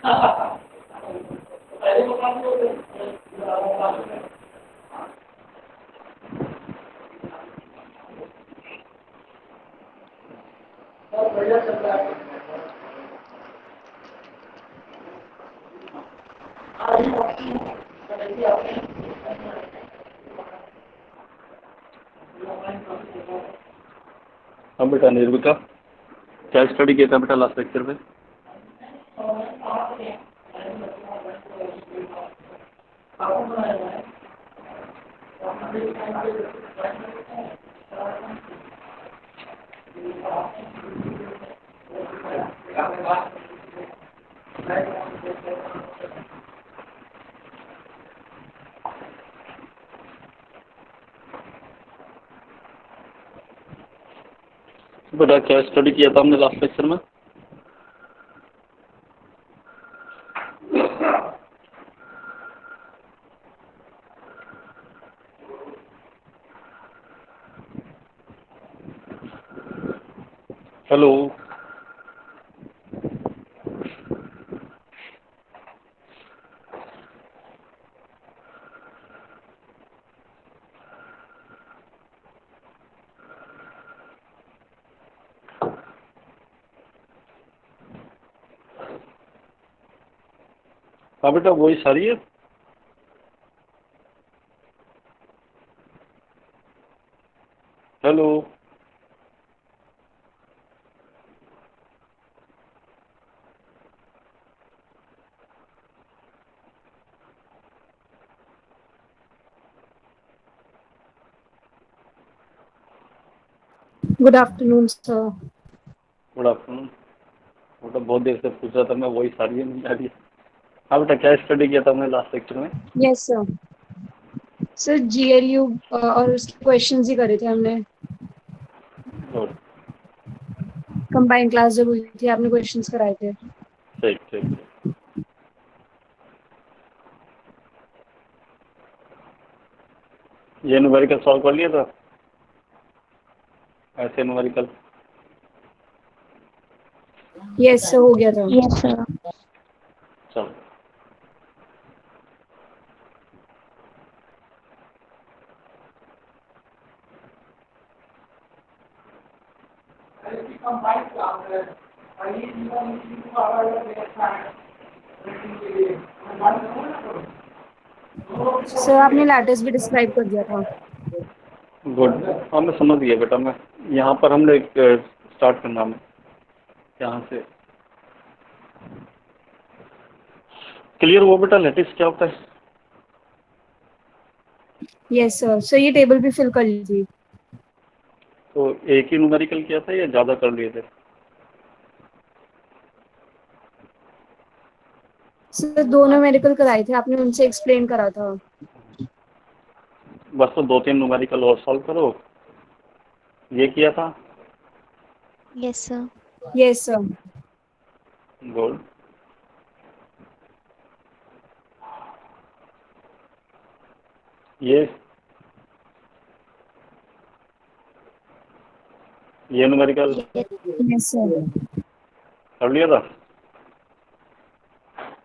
हाँ बेटा निर्विका, क्या स्टडी किया था बेटा लास्ट लेक्चर में? बेटा क्या स्टडी किया था हमने लास्ट लेक्चर में? हेलो, हाँ बेटा वही सारी है। Hello, good afternoon sir. Good afternoon. बेटा बहुत देर से पूछ रहा था मैं, वही सारी है नहीं आ रही है। हाँ बेटा क्या स्टडी किया था हमने लास्ट लेक्चर में? Yes sir. सर GLU और उसके क्वेश्चंस ही करे थे हमने। गुड, कंबाइंड क्लास जब हुई थी आपने क्वेश्चंस कराए थे। ठीक ठीक ठीक। ये न्यूमेरिकल सॉल्व कर लिया था? ऐसे न्यूमेरिकल यस सर हो गया था। Yes sir. चलो सर आपने लैटिस भी डिस्क्राइब कर दिया था। गुड, हाँ मैं समझ गया बेटा। मैं यहाँ पर हमने स्टार्ट करना है यहाँ से। क्लियर हुआ बेटा लैटिस क्या होता है? Yes sir. सर ये टेबल भी फिल कर ली थी। तो एक ही न्यूमेरिकल किया था या ज़्यादा कर लिए थे? सर दोनों मेडिकल कराए थे आपने, उनसे एक्सप्लेन करा था। बस तो 2-3 न्यूमेरिकल और सॉल्व करो। ये किया था? Yes sir. Yes sir. Good. ये न्यूमेरिकल यस सर। कर लिया था?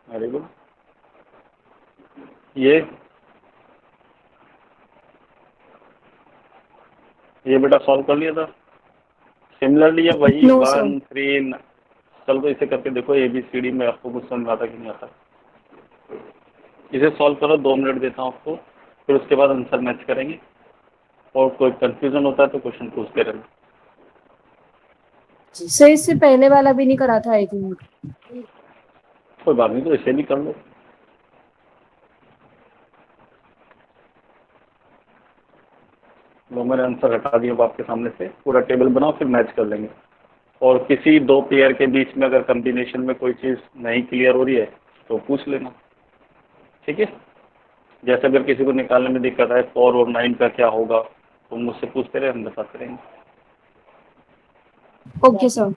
Very good. ये बेटा सॉल्व कर लिया था सिमिलरली, या वही नो सर। 1 3? चल तो इसे करके देखो, ABCD में आपको कुछ समझ आता कि नहीं आता। इसे सॉल्व करो, 2 मिनट देता हूँ आपको, फिर उसके बाद आंसर मैच करेंगे। और कोई कंफ्यूजन होता है तो क्वेश्चन पूछते रहना। सर इससे पहले वाला भी नहीं करा था आई थिंक। कोई बात नहीं, तो इसे भी कर लो। लो मैंने आंसर हटा दिया अब आपके सामने से, पूरा टेबल बनाओ फिर मैच कर लेंगे। और किसी 2 पेयर के बीच में अगर कम्बिनेशन में कोई चीज़ नहीं क्लियर हो रही है तो पूछ लेना, ठीक है? जैसे अगर किसी को निकालने में दिक्कत है 4 और 9 का क्या होगा, तो मुझसे पूछते रहे, हम बताते रहेंगे। Okay sir.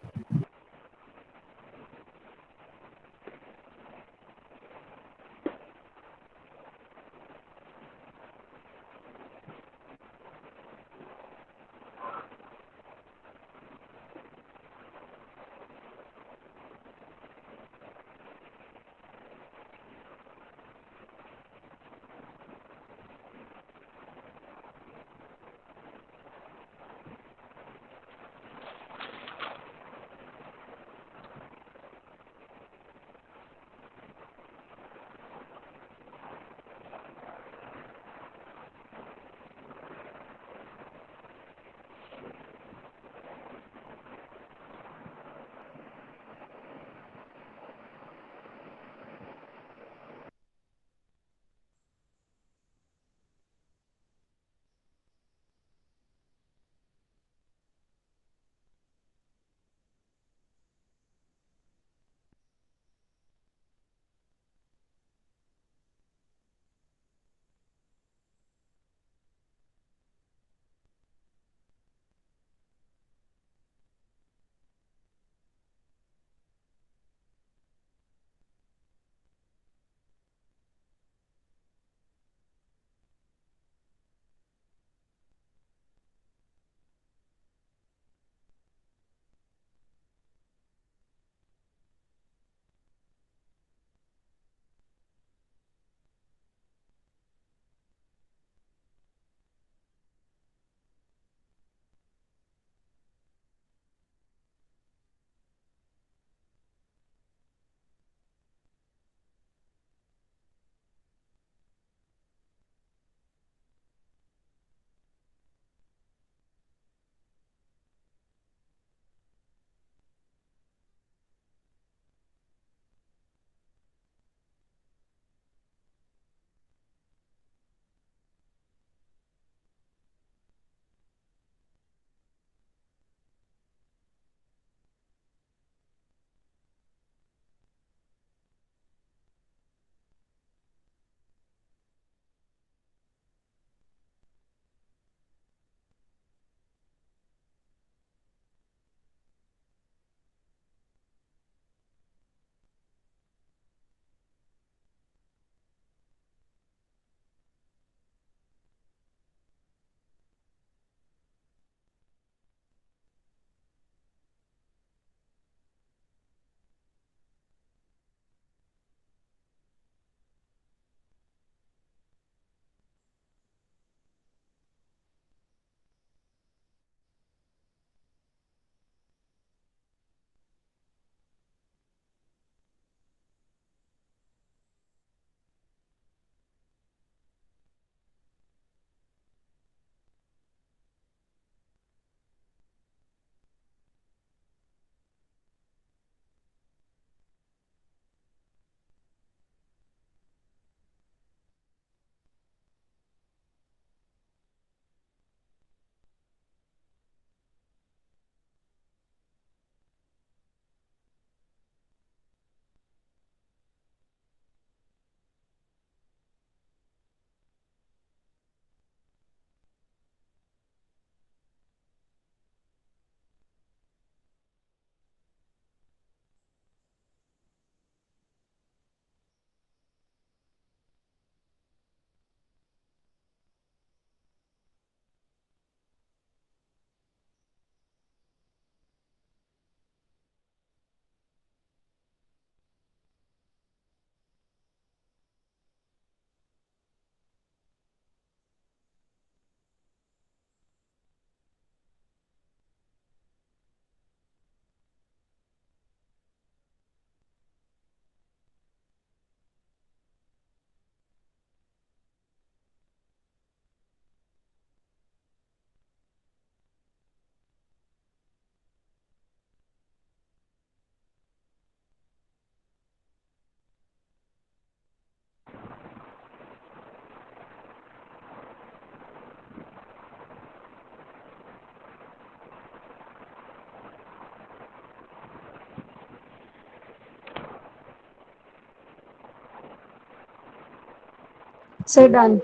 Sir done.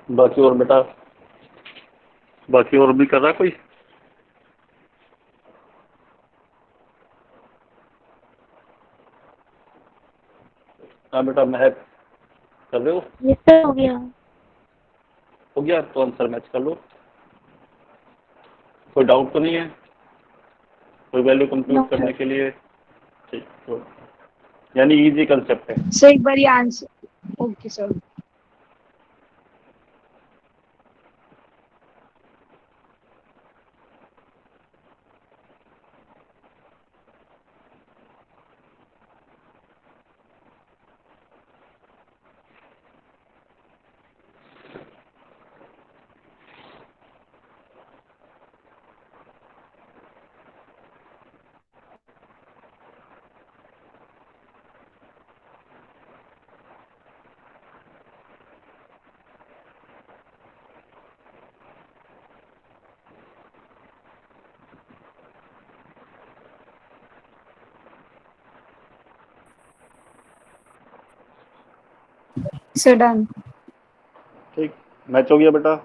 बाकी और बेटा, बाकी और भी कर रहा है कोई? हाँ बेटा, महक कर रहे हो? यस सर, हो गया। हो गया तो आंसर मैच कर लो। कोई डाउट तो नहीं है? कोई वैल्यू नो कंप्यूट सर। करने के लिए? ठीक, तो यानी इजी कंसेप्ट है। सर एक बार ये answer, okay sir. Sir done. ठीक, मैच हो गया बेटा।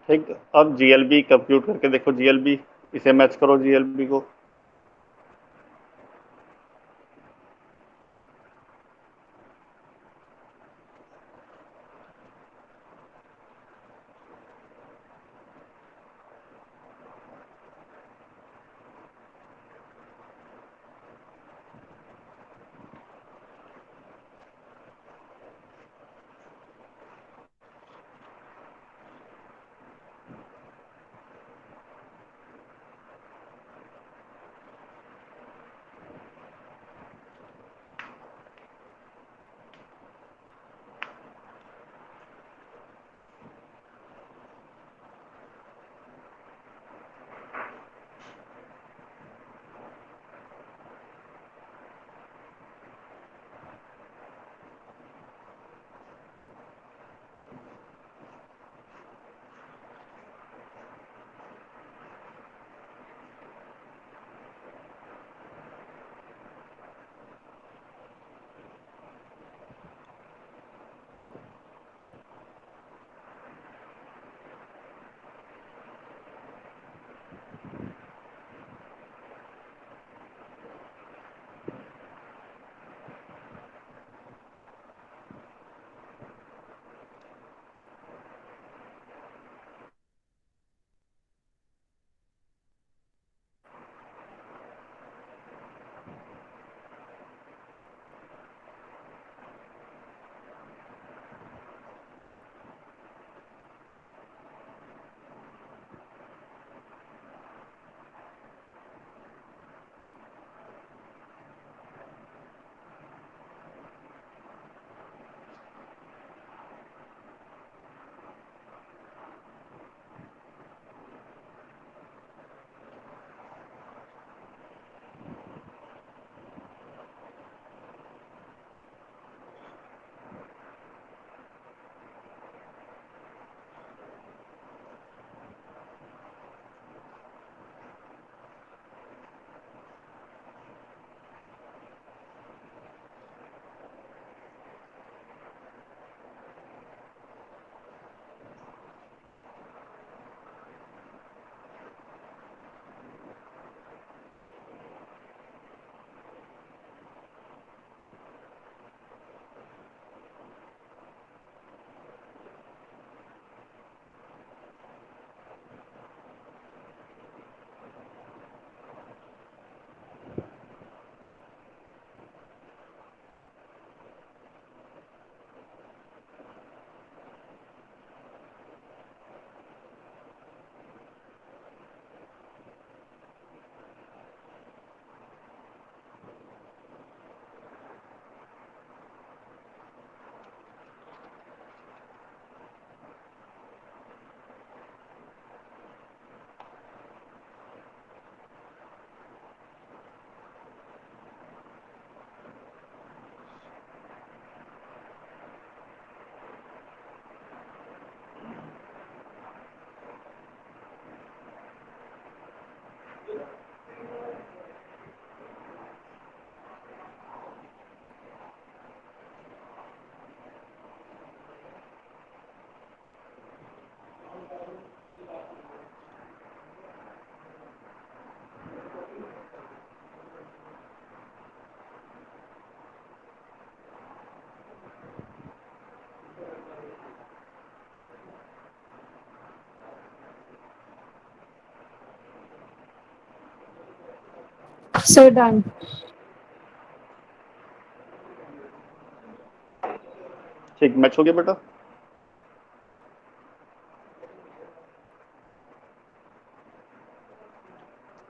ठीक, अब जीएलबी कंप्यूट करके देखो, जीएलबी इसे मैच करो, जीएलबी को। Sir done. ठीक, मैच हो गया बेटा।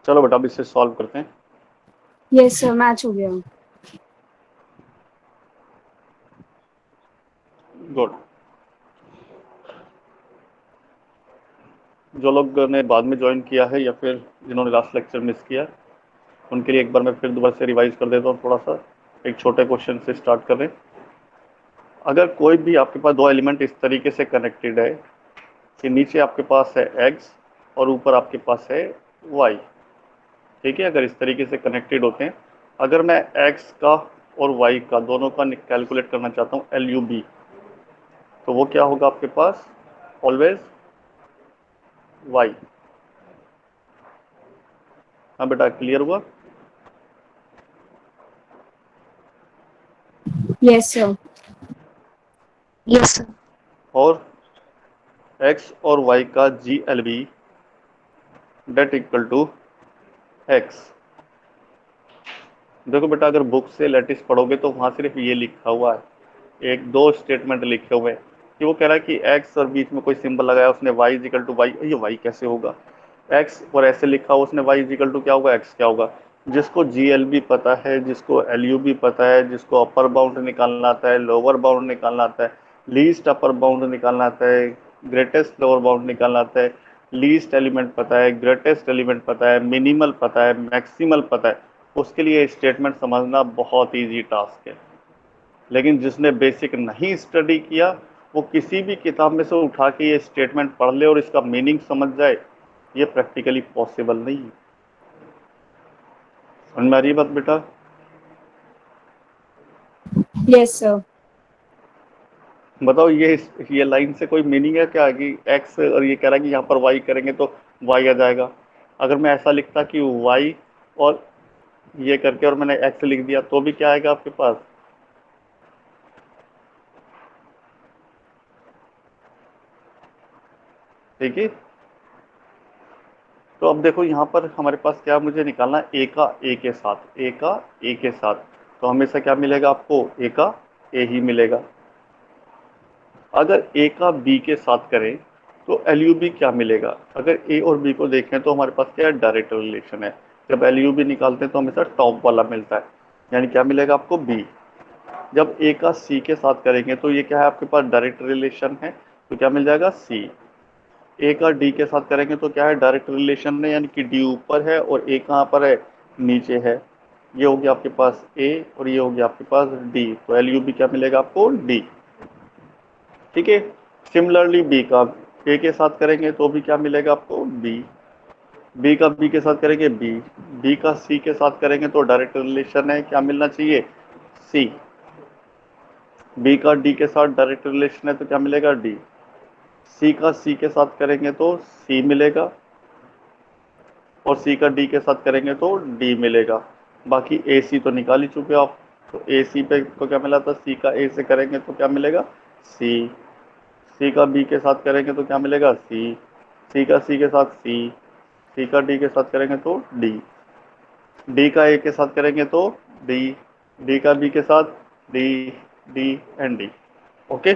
चलो बेटा अब इसे सॉल्व करते हैं। यस सर, मैच हो गया। गुड। जो लोग ने बाद में ज्वाइन किया है या फिर जिन्होंने लास्ट लेक्चर मिस किया, उनके लिए एक बार मैं फिर दोबारा से रिवाइज कर देता हूँ थोड़ा सा। एक छोटे क्वेश्चन से स्टार्ट कर रहे हैं। अगर कोई भी आपके पास दो एलिमेंट इस तरीके से कनेक्टेड है कि नीचे आपके पास है x और ऊपर आपके पास है y, ठीक है, अगर इस तरीके से कनेक्टेड होते हैं, अगर मैं x का और y का दोनों का कैलकुलेट करना चाहता हूँ LUB, तो वो क्या होगा आपके पास, ऑलवेज y। हाँ बेटा, क्लियर हुआ? Yes sir. Yes, sir. और x और y का GLB that equal to x। देखो बेटा, अगर बुक से लेटिस पढ़ोगे तो वहाँ सिर्फ ये लिखा हुआ है, एक दो स्टेटमेंट लिखे हुए हैं कि वो कह रहा है कि x और बीच में कोई सिंबल लगाया उसने y इजिकल टू वाई। ये y कैसे होगा, x और ऐसे लिखा हुआ उसने y इजिकल टू क्या होगा, x क्या होगा। जिसको GLB पता है, जिसको LUB पता है, जिसको अपर बाउंड निकालना आता है, लोअर बाउंड निकालना आता है, लीस्ट अपर बाउंड निकालना आता है, ग्रेटेस्ट लोअर बाउंड निकालना आता है, लीस्ट एलिमेंट पता है, ग्रेटेस्ट एलिमेंट पता है, मिनिमल पता है, मैक्सिमल पता है, उसके लिए स्टेटमेंट समझना बहुत ईजी टास्क है। लेकिन जिसने बेसिक नहीं स्टडी किया, वो किसी भी किताब में से उठा के ये स्टेटमेंट पढ़ ले और इसका मीनिंग समझ जाए, ये प्रैक्टिकली पॉसिबल नहीं है। समझ में आ रही है बात बेटा? Yes sir. बताओ, ये लाइन से कोई मीनिंग है क्या कि एक्स और ये कह रहा है कि यहाँ पर वाई करेंगे तो वाई आ जाएगा। अगर मैं ऐसा लिखता कि वाई और ये करके और मैंने एक्स लिख दिया तो भी क्या आएगा आपके पास? ठीक है। तो अब देखो यहाँ पर हमारे पास क्या मुझे निकालना है, ए का ए के साथ, ए का ए के साथ। तो हमेशा क्या मिलेगा आपको, ए का ए ही मिलेगा। अगर ए का बी के साथ करें तो LUB क्या मिलेगा। अगर ए और बी को देखें तो हमारे पास क्या है, डायरेक्ट रिलेशन है। जब LUB निकालते हैं तो हमेशा टॉप वाला मिलता है, यानी क्या मिलेगा आपको, बी। जब ए का सी के साथ करेंगे तो ये क्या है आपके पास, डायरेक्ट रिलेशन है, तो क्या मिल जाएगा, सी। ए का डी के साथ करेंगे तो क्या है, डायरेक्ट रिलेशन है, यानी कि डी ऊपर है और ए कहाँ पर है, नीचे है। ये हो गया आपके पास ए और ये हो गया आपके पास डी, तो LUB क्या मिलेगा आपको, डी। ठीक है। सिमिलरली बी का ए के साथ करेंगे तो भी क्या मिलेगा आपको, बी। बी का बी के साथ करेंगे बी। बी का सी के साथ करेंगे तो डायरेक्ट रिलेशन है, क्या मिलना चाहिए, सी। बी का डी के साथ डायरेक्ट रिलेशन है तो क्या मिलेगा, डी। सी का सी के साथ करेंगे तो सी मिलेगा और सी का डी के साथ करेंगे तो डी मिलेगा। बाकी ए सी तो निकाल ही चुके हो आप, तो ए सी पे तो क्या मिला था, सी का ए से करेंगे तो क्या मिलेगा, सी। सी का बी के साथ करेंगे तो क्या मिलेगा, सी। सी का सी के साथ सी। सी का डी के साथ करेंगे तो डी। डी का ए के साथ करेंगे तो डी। डी का बी के साथ D, D and D. Okay.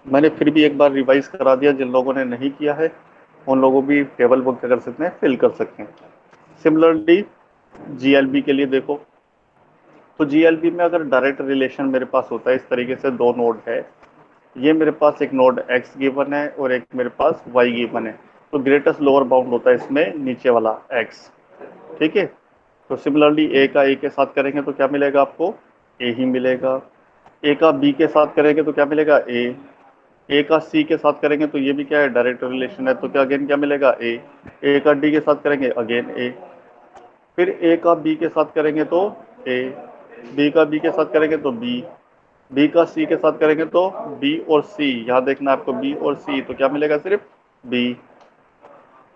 मैंने फिर भी एक बार रिवाइज करा दिया, जिन लोगों ने नहीं किया है उन लोगों भी टेबल बुक कर सकते हैं, फिल कर सकते हैं। सिमिलरली GLB के लिए देखो, तो GLB में अगर डायरेक्ट रिलेशन मेरे पास होता है इस तरीके से, दो नोड है, ये मेरे पास एक नोड x गिवन है और एक मेरे पास y गिवन है, तो ग्रेटेस्ट लोअर बाउंड होता है इसमें नीचे वाला x। ठीक है। तो सिमिलरली ए का ए के साथ करेंगे तो क्या मिलेगा आपको, ए ही मिलेगा। ए का बी के साथ करेंगे तो क्या मिलेगा, ए। ए का सी के साथ करेंगे तो ये भी क्या है, डायरेक्ट रिलेशन है, तो क्या अगेन क्या मिलेगा, ए। ए का डी के साथ करेंगे अगेन ए। फिर ए का बी के साथ करेंगे तो ए। बी का बी के साथ करेंगे तो बी। बी का सी के साथ करेंगे तो बी और सी, यहाँ देखना आपको बी और सी, तो क्या मिलेगा, सिर्फ बी।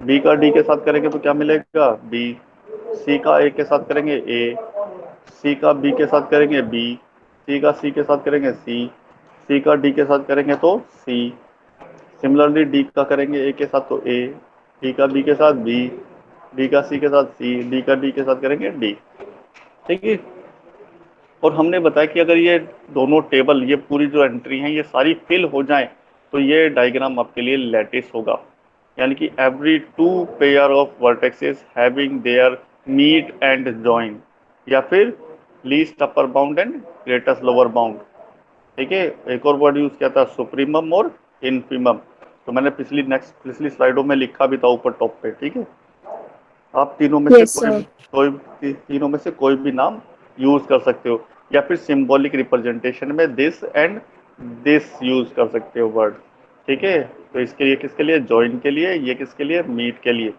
बी का डी के साथ करेंगे तो क्या मिलेगा, बी। सी का ए के साथ करेंगे ए। सी का बी के साथ करेंगे बी। सी का सी के साथ करेंगे सी। सी का डी के साथ करेंगे तो सी। सिमिलरली डी का करेंगे ए के साथ तो ए। डी का बी के साथ बी। डी का सी के साथ सी, डी का डी के साथ करेंगे डी, ठीक है। और हमने बताया कि अगर ये दोनों टेबल, ये पूरी जो एंट्री हैं ये सारी फिल हो जाएं तो ये डायग्राम आपके लिए लैटिस होगा, यानी कि every two pair of vertexes having their meet and join, या फिर least upper bound and greatest lower bound, ठीक है। एक और वर्ड यूज किया था सुप्रीमम और इनफीमम, तो मैंने पिछली स्लाइडों में लिखा भी था ऊपर टॉप पे, ठीक है। आप तीनों में से यस सर। तीनों में से कोई भी नाम यूज कर सकते हो, या फिर सिंबॉलिक रिप्रेजेंटेशन में दिस एंड दिस यूज कर सकते हो वर्ड, ठीक है। तो इसके लिए किसके लिए, जॉइन के लिए, ये किसके लिए, मीट के लिए।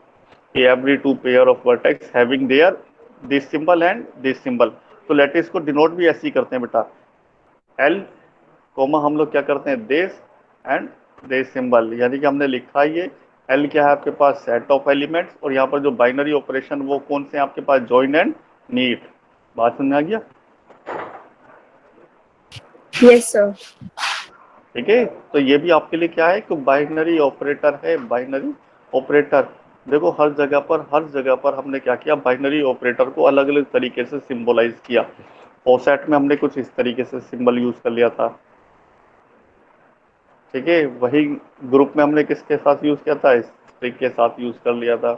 Every two pair of vertex having their this symbol and this symbol, तो लेटिस को डिनोट भी ऐसे ही करते हैं बेटा, एल कोमा हम लोग क्या करते हैं, देश एंड देश सिंबल, यानी कि हमने लिखा है ये एल क्या है आपके पास, सेट ऑफ एलिमेंट्स, और यहाँ पर जो बाइनरी ऑपरेशन वो कौन से हैं आपके पास, जॉइन एंड नीट। बात समझ में आ गया, यस सर। ठीक है। तो ये भी आपके लिए क्या है कि बाइनरी ऑपरेटर है, बाइनरी ऑपरेटर। देखो हर जगह पर हमने क्या किया, बाइनरी ऑपरेटर को अलग अलग तरीके से सिंबलाइज किया। ओसेट में हमने कुछ इस तरीके से सिंबल यूज कर लिया था, ठीक है। वही ग्रुप में हमने किसके साथ यूज किया था, स्ट्रिंग के साथ यूज कर लिया था,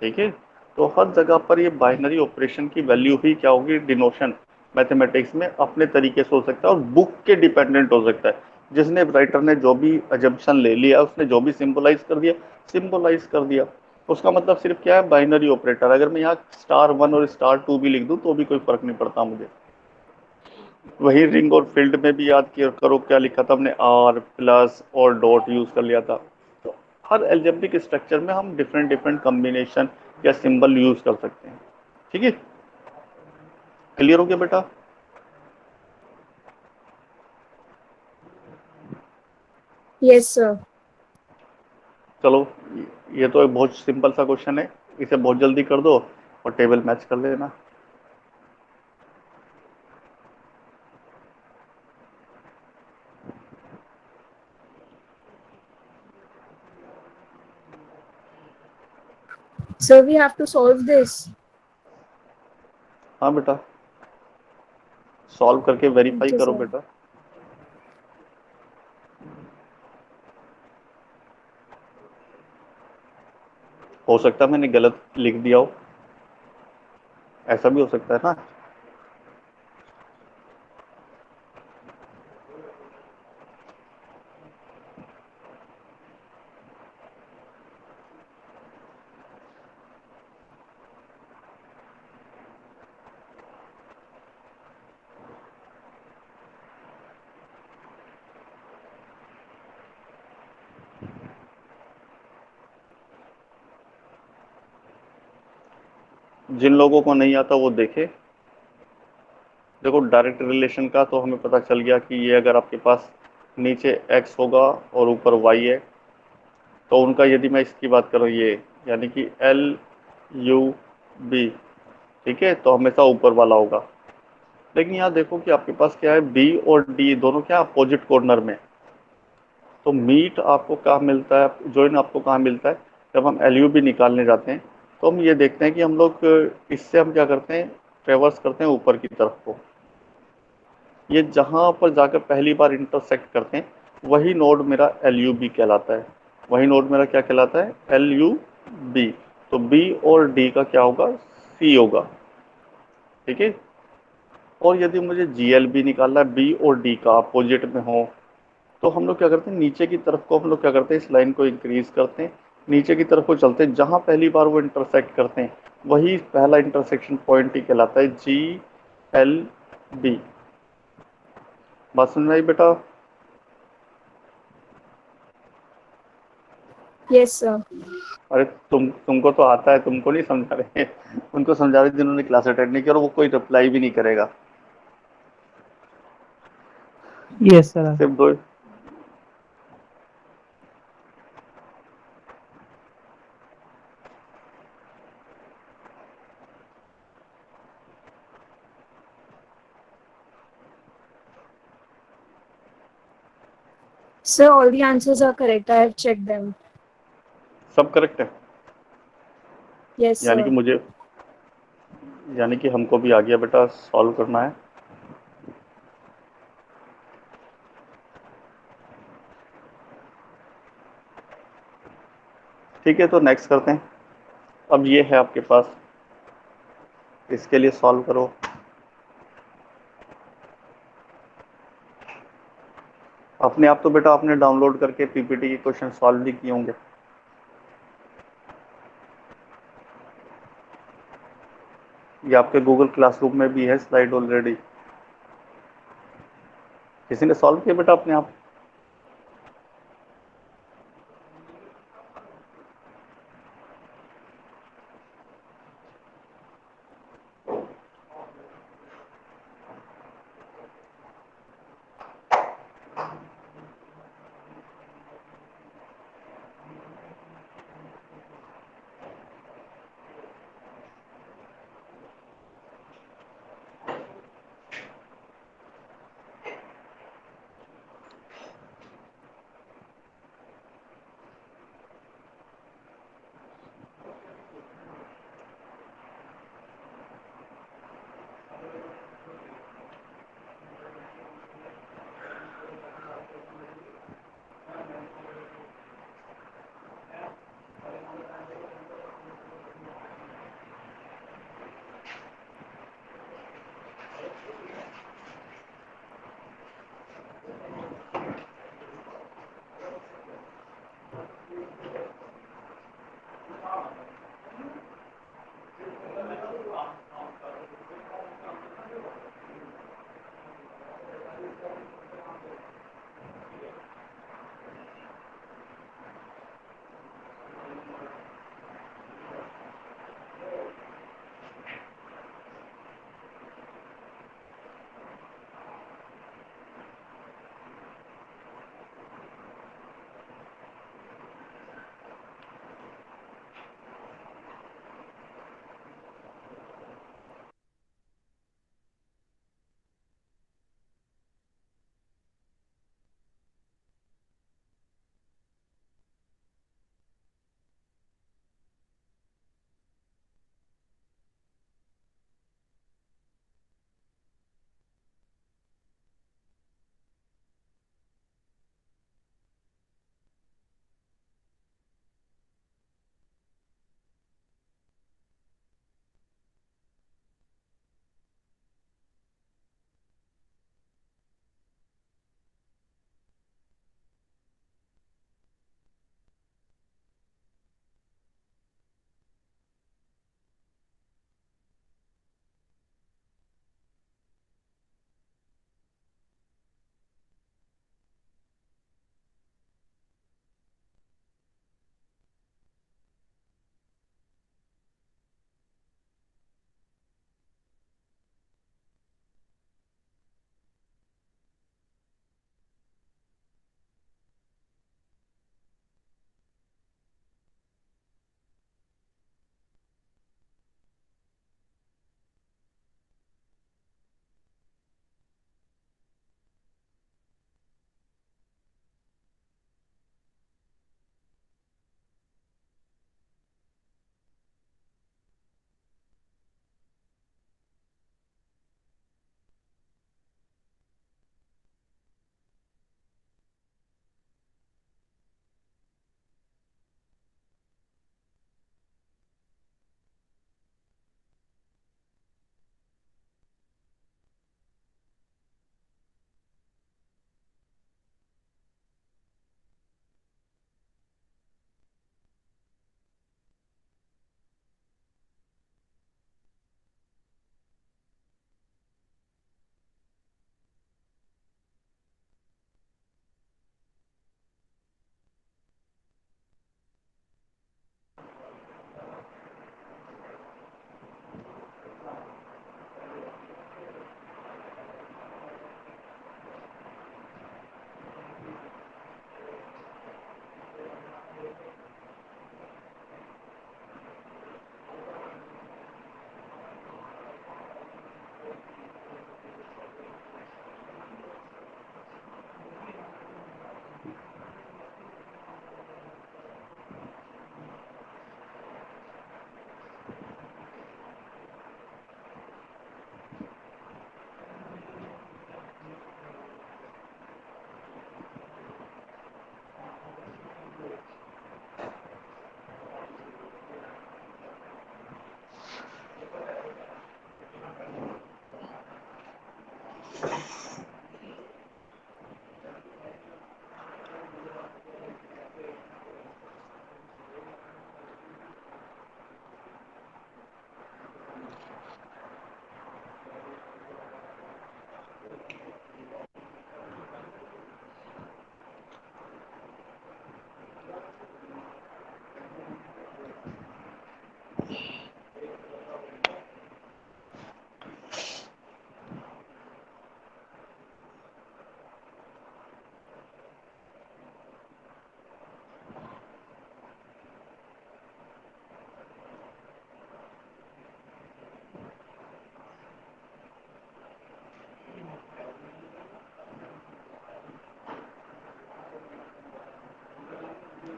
ठीक है। तो हर जगह पर ये बाइनरी ऑपरेशन की वैल्यू ही क्या होगी, डिनोशन मैथमेटिक्स में अपने तरीके से हो सकता है और बुक के डिपेंडेंट हो सकता है। जिसने राइटर ने जो भी अजम्पशन ले लिया, उसने जो भी सिंबलाइज कर दिया, सिंबलाइज कर दिया। उसका मतलब सिर्फ क्या है, बाइनरी ऑपरेटर। अगर मैं यहाँ *1 और *2 भी लिख दूं तो भी कोई फर्क नहीं पड़ता मुझे। वही रिंग और फील्ड में भी याद किया करो, क्या लिखा था हमने, आर प्लस और डॉट यूज कर लिया था। तो हर एल्जेब्रिक स्ट्रक्चर में हम डिफरेंट डिफरेंट कॉम्बिनेशन या सिंबल यूज कर सकते हैं, ठीक है। क्लियर हो गया बेटा? Yes sir. चलो, ये तो एक बहुत सिंपल सा क्वेश्चन है, इसे बहुत जल्दी कर दो और टेबल मैच कर लेना। Sir, we have to solve this. हाँ बेटा, सॉल्व करके वेरीफाई Okay, करो sir. बेटा। हो सकता है मैंने गलत लिख दिया हो, ऐसा भी हो सकता है ना। जिन लोगों को नहीं आता वो देखे। देखो डायरेक्ट रिलेशन का तो हमें पता चल गया कि ये अगर आपके पास नीचे x होगा और ऊपर y है, तो उनका यदि मैं इसकी बात करूँ ये, यानी कि LUB, ठीक है, तो हमेशा ऊपर वाला होगा। लेकिन यहाँ देखो कि आपके पास क्या है, B और D दोनों क्या अपोजिट कॉर्नर में, तो मीट आपको कहाँ मिलता है, जॉइन आपको कहाँ मिलता है, जब हम LUB निकालने जाते हैं तो हम ये देखते हैं कि हम लोग इससे हम क्या करते हैं, ट्रेवर्स करते हैं ऊपर की तरफ को। ये जहाँ पर जाकर पहली बार इंटरसेक्ट करते हैं वही नोड मेरा LUB कहलाता है, वही नोड मेरा क्या कहलाता है, LUB। तो B और D का क्या होगा, C होगा, ठीक है। और यदि मुझे GLB निकालना है, B और D का अपोजिट में हो, तो हम लोग क्या करते हैं, नीचे की तरफ को हम लोग क्या करते हैं, इस लाइन को इंक्रीज करते हैं, नीचे की तरफ को चलते हैं, जहाँ पहली बार वो इंटरसेक्ट करते हैं वही पहला इंटरसेक्शन पॉइंट ही कहलाता है GLB। बात समझ में आई बेटा? Yes, sir. अरे तुमको तो आता है, तुमको नहीं समझा रहे उनको समझा रहे जिन्होंने क्लास अटेंड नहीं किया, और वो कोई रिप्लाई भी नहीं करेगा। Yes, sir. सिर्फ दो। Sir, all the answers are correct. I have checked them. सब करेक्ट है? यस यानी कि सर। मुझे यानी कि हमको भी आ गया बेटा, सॉल्व करना है। ठीक है, तो नेक्स्ट करते हैं। अब ये है आपके पास, इसके लिए सॉल्व करो। अपने आप तो बेटा आपने डाउनलोड करके पीपीटी के क्वेश्चन सॉल्व भी किए होंगे। ये आपके गूगल क्लासरूम में भी है स्लाइड ऑलरेडी। किसी ने सॉल्व किया बेटा अपने आप?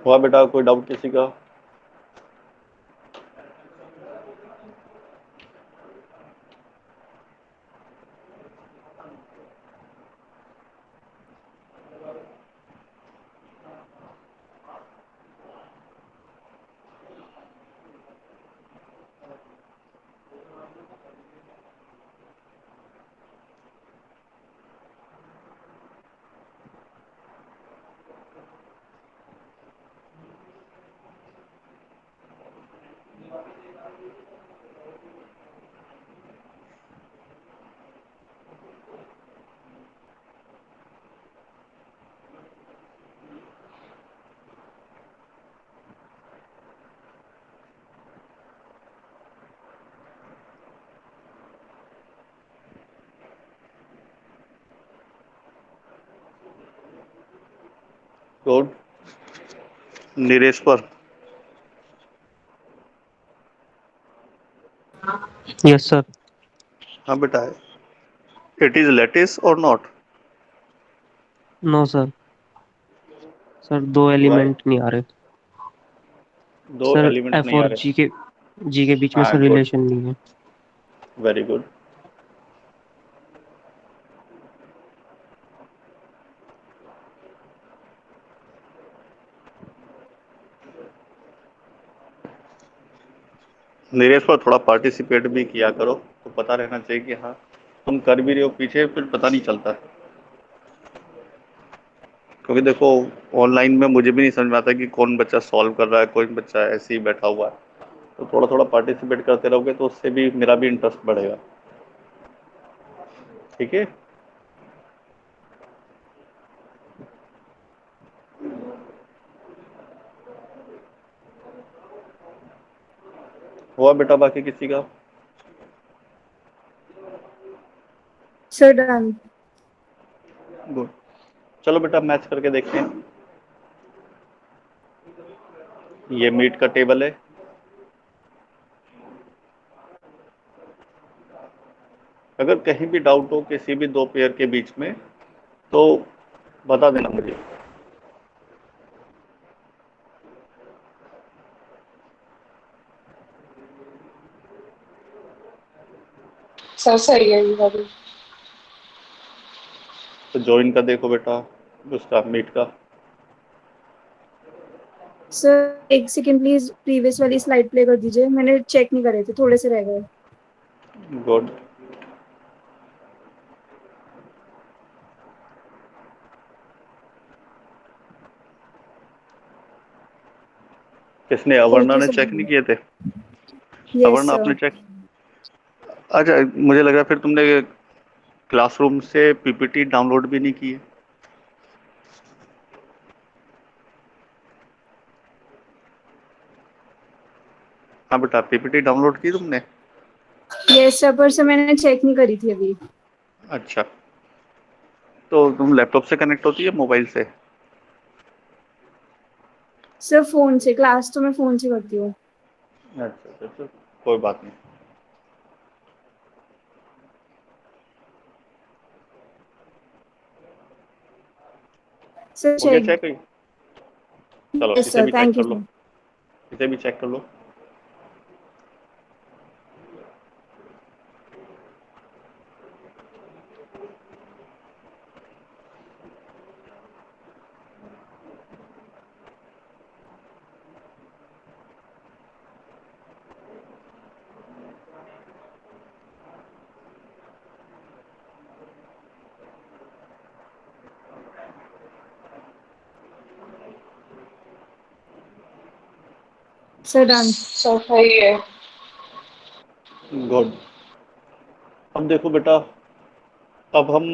हुआ बेटा कोई डाउट किसी का? गुड। नीरेश पर? Yes, sir. हाँ बेटा, इट इज लेटिस और नॉट? No, sir. सर दो वाई? एलिमेंट नहीं आ रहे। दो सर एलिमेंट एफ नहीं आ और रहे? जी के बीच में हाँ सर गुड, रिलेशन नहीं है। Very good. नीरज पर थोड़ा पार्टिसिपेट भी किया करो, तो पता रहना चाहिए कि हाँ तुम कर भी रहे हो पीछे, फिर पता नहीं चलता है। क्योंकि देखो ऑनलाइन में मुझे भी नहीं समझ में आता कि कौन बच्चा सॉल्व कर रहा है, कोई बच्चा ऐसे ही बैठा हुआ है। तो थोड़ा थोड़ा पार्टिसिपेट करते रहोगे तो उससे भी मेरा भी इंटरेस्ट बढ़ेगा। ठीक है? हुआ बेटा बाकी किसी का? Sir done. गुड। चलो बेटा मैच करके देखते हैं। ये मीट का टेबल है। अगर कहीं भी डाउट हो किसी भी दो पेयर के बीच में तो बता देना मुझे। सर सही है ये वाली। तो ज्वाइन का देखो बेटा, उसका मीट का। सर एक सेकंड प्लीज, प्रीवियस वाली स्लाइड प्ले कर दीजिए, मैंने चेक नहीं करे थे, थोड़े से रह गए। गुड। किसने? अवर्णा ओके ने चेक नहीं सर। किए थे? Yes Avarna sir. आपने चेक? अच्छा, मुझे लग रहा है फिर तुमने क्लासरूम से पीपीटी डाउनलोड भी नहीं की है। हाँ बेटा, पीपीटी डाउनलोड की तुमने? यस सर, पर सर मैंने चेक नहीं करी थी अभी। अच्छा, तो तुम लैपटॉप से कनेक्ट होती है मोबाइल से? सर फोन से, क्लास तो मैं फोन से करती हूँ। अच्छा अच्छा अच्छा, कोई बात नहीं। सर हो गया चेक। चेक? चलो यस इसे सर, भी चेक थैंक यू कर लो, सर। इसे भी चेक कर लो। Sir done. सर सही है। गुड। अब देखो बेटा, अब हम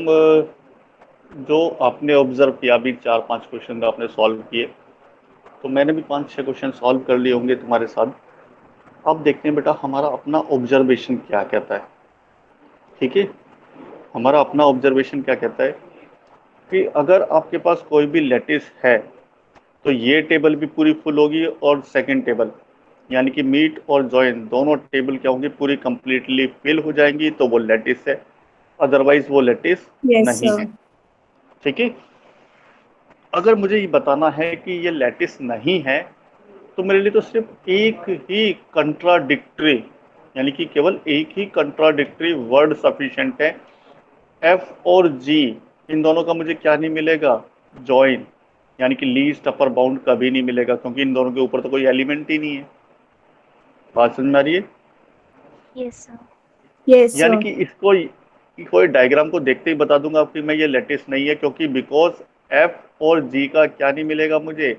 जो आपने ऑब्जर्व किया अभी 4-5 क्वेश्चन आपने सॉल्व किए, तो मैंने भी 5-6 क्वेश्चन सॉल्व कर लिए होंगे तुम्हारे साथ। अब देखते हैं बेटा हमारा अपना ऑब्जर्वेशन क्या कहता है। ठीक है? हमारा अपना ऑब्जर्वेशन क्या कहता है कि अगर आपके पास कोई भी लेटिस है तो ये टेबल भी पूरी फुल होगी, और सेकंड टेबल यानी कि मीट और जॉइन दोनों टेबल क्या होंगी, पूरी कंप्लीटली फिल हो जाएंगी, तो वो लेटिस है। अदरवाइज वो लेटिस यस नहीं सर। है। ठीक है? अगर मुझे ये बताना है कि ये लैटिस नहीं है तो मेरे लिए तो सिर्फ एक ही कंट्राडिक्टरी, यानी कि केवल एक ही कंट्राडिक्टरी वर्ड सफिशिएंट है। एफ और जी, इन दोनों का मुझे क्या नहीं मिलेगा? जॉइन, यानी कि लीस्ट अपर बाउंड कभी नहीं मिलेगा, क्योंकि इन दोनों के ऊपर तो कोई एलिमेंट ही नहीं है। बात समझ में आ रही है? Yes, sir. Yes, यानी sir. कि इसको कोई डायग्राम को देखते ही बता दूंगा कि मैं ये लेटिस नहीं है, क्योंकि बिकॉज एफ और जी का क्या नहीं मिलेगा मुझे?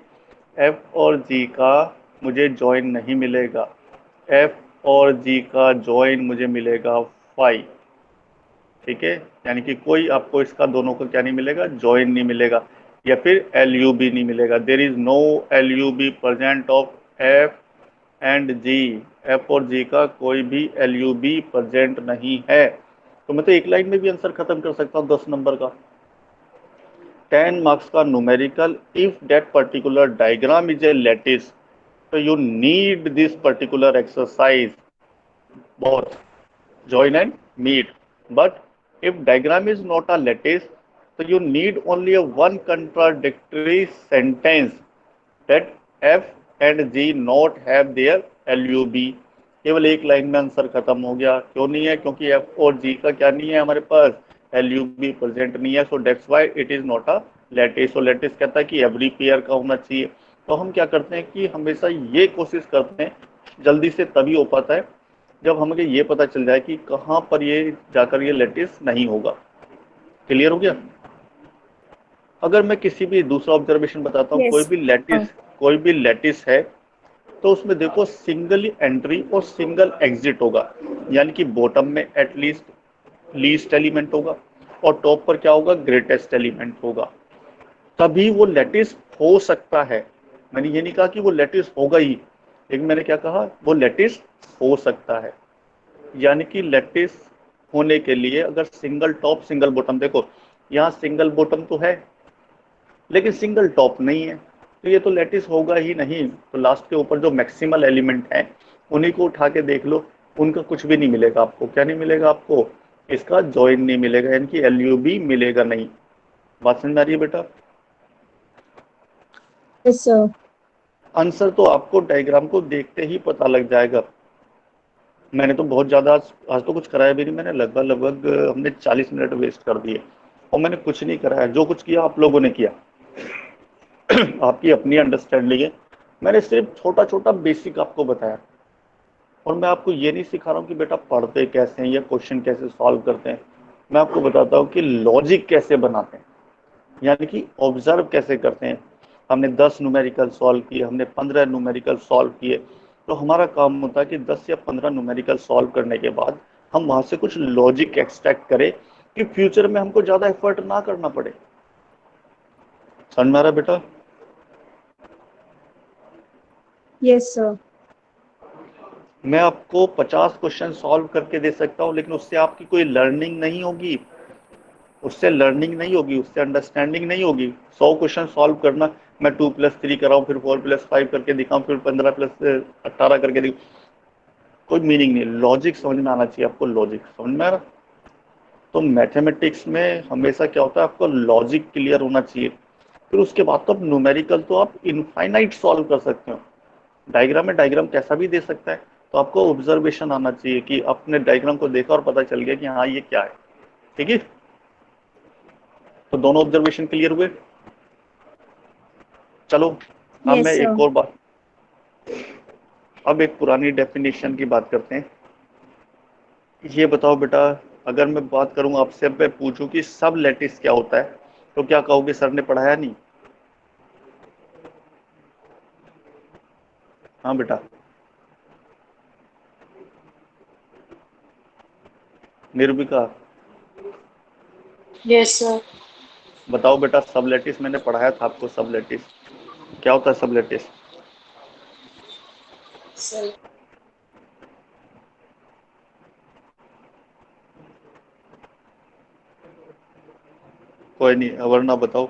एफ और जी का मुझे जॉइन नहीं मिलेगा। एफ और जी का जॉइन मुझे मिलेगा फाइव। ठीक है, यानी कि कोई आपको इसका दोनों को क्या नहीं मिलेगा? जॉइन नहीं मिलेगा, या फिर एल यू बी नहीं मिलेगा। There is no L U B present of F and G. F और जी का कोई भी एल यू बी प्रेजेंट नहीं है। तो मैं तो एक लाइन में भी आंसर खत्म कर सकता हूँ 10 नंबर का। 10 मार्क्स का numerical, if that particular diagram is a lattice, तो you need this particular exercise both join and meet. But if diagram is not a lattice, so you need only a one contradictory sentence that F and G not have their LUB. केवल एक line में answer खत्म हो गया। क्यों नहीं है? क्योंकि F और G का क्या नहीं है हमारे पास? LUB प्रेजेंट नहीं है। So that's why it is not a lattice. So lattice कहता है कि एवरी पेयर का होना चाहिए। तो हम क्या करते हैं कि हमेशा ये कोशिश करते हैं, जल्दी से तभी हो पाता है जब हमें ये पता चल जाए कि कहाँ पर ये जाकर ये लैटिस नहीं होगा। क्लियर हो गया? अगर मैं किसी भी दूसरा ऑब्जर्वेशन बताता हूँ, Yes. कोई भी लैटिस है तो उसमें देखो सिंगल एंट्री और सिंगल एग्जिट होगा, यानी कि बॉटम में एटलीस्ट लीस्ट एलिमेंट होगा और टॉप पर क्या होगा? ग्रेटेस्ट एलिमेंट होगा। तभी वो लैटिस हो सकता है। मैंने ये नहीं कहा कि वो लैटिस होगा ही, लेकिन मैंने क्या कहा? वो लैटिस हो सकता है। यानी कि लैटिस होने के लिए अगर सिंगल टॉप सिंगल बॉटम, देखो यहाँ सिंगल बॉटम तो है लेकिन सिंगल टॉप नहीं है, तो ये तो लैटिस होगा ही नहीं। तो लास्ट के ऊपर जो मैक्सिमल एलिमेंट है उन्हीं को उठा के देख लो, उनका कुछ भी नहीं मिलेगा आपको। क्या नहीं मिलेगा आपको? इसका जॉइन नहीं मिलेगा, यानी कि एलयू भी मिलेगा नहीं। बात समझ में आ रही है बेटा? Yes, sir. आंसर तो आपको डायग्राम को देखते ही पता लग जाएगा। मैंने तो बहुत ज़्यादा आज तो कुछ कराया भी नहीं। मैंने लगभग हमने 40 मिनट वेस्ट कर दिए और मैंने कुछ नहीं कराया। जो कुछ किया आप लोगों ने किया। आपकी अपनी अंडरस्टैंडिंग है। मैंने सिर्फ छोटा छोटा बेसिक आपको बताया, और मैं आपको ये नहीं सिखा रहा हूँ कि बेटा पढ़ते कैसे हैं या क्वेश्चन कैसे सॉल्व करते हैं। मैं आपको बताता हूँ कि लॉजिक कैसे बनाते हैं, यानी कि ऑब्जर्व कैसे करते हैं। हमने 10 न्यूमेरिकल सॉल्व किए, हमने 15 न्यूमेरिकल सॉल्व किए, तो हमारा काम होता है कि 10 या 15 न्यूमेरिकल सॉल्व करने के बाद हम वहां से कुछ लॉजिक एक्सट्रैक्ट करें कि फ्यूचर में हमको ज़्यादा एफर्ट ना करना पड़े। समझ में आ रहा है बेटा? Yes, sir. मैं आपको 50 क्वेश्चन सॉल्व करके दे सकता हूँ, लेकिन उससे आपकी कोई लर्निंग नहीं होगी, उससे अंडरस्टैंडिंग नहीं होगी। 100 क्वेश्चन सॉल्व करना, मैं 2+3 कराऊँ, फिर 4+5 करके दिखाऊँ, फिर 15+18 करके दिखाऊँ, कोई मीनिंग नहीं। लॉजिक समझ में आना चाहिए आपको। लॉजिक समझ में आ रहा? तो मैथमेटिक्स में हमेशा क्या होता है, आपको लॉजिक क्लियर होना चाहिए। फिर उसके बाद तो आप न्यूमेरिकल तो आप इनफाइनाइट सॉल्व कर सकते हो। डायग्राम में डायग्राम कैसा भी दे सकता है, तो आपको ऑब्जर्वेशन आना चाहिए कि अपने डायग्राम को देखा और पता चल गया कि हाँ ये क्या है। ठीक है, तो दोनों ऑब्जर्वेशन क्लियर हुए। चलो अब Yes, मैं sir. एक और बात, अब एक पुरानी डेफिनेशन की बात करते हैं। ये बताओ बेटा, अगर मैं बात करूं आपसे, मैं पूछूं कि सब लैटिस क्या होता है, तो क्या कहोगे? सर ने पढ़ाया नहीं? हाँ बेटा, निर्विका Yes, sir. बताओ बेटा, सब लैटिस मैंने पढ़ाया था आपको। सब लैटिस क्या होता है? सब लैटिस Sir. कोई नहीं, वरना बताओ।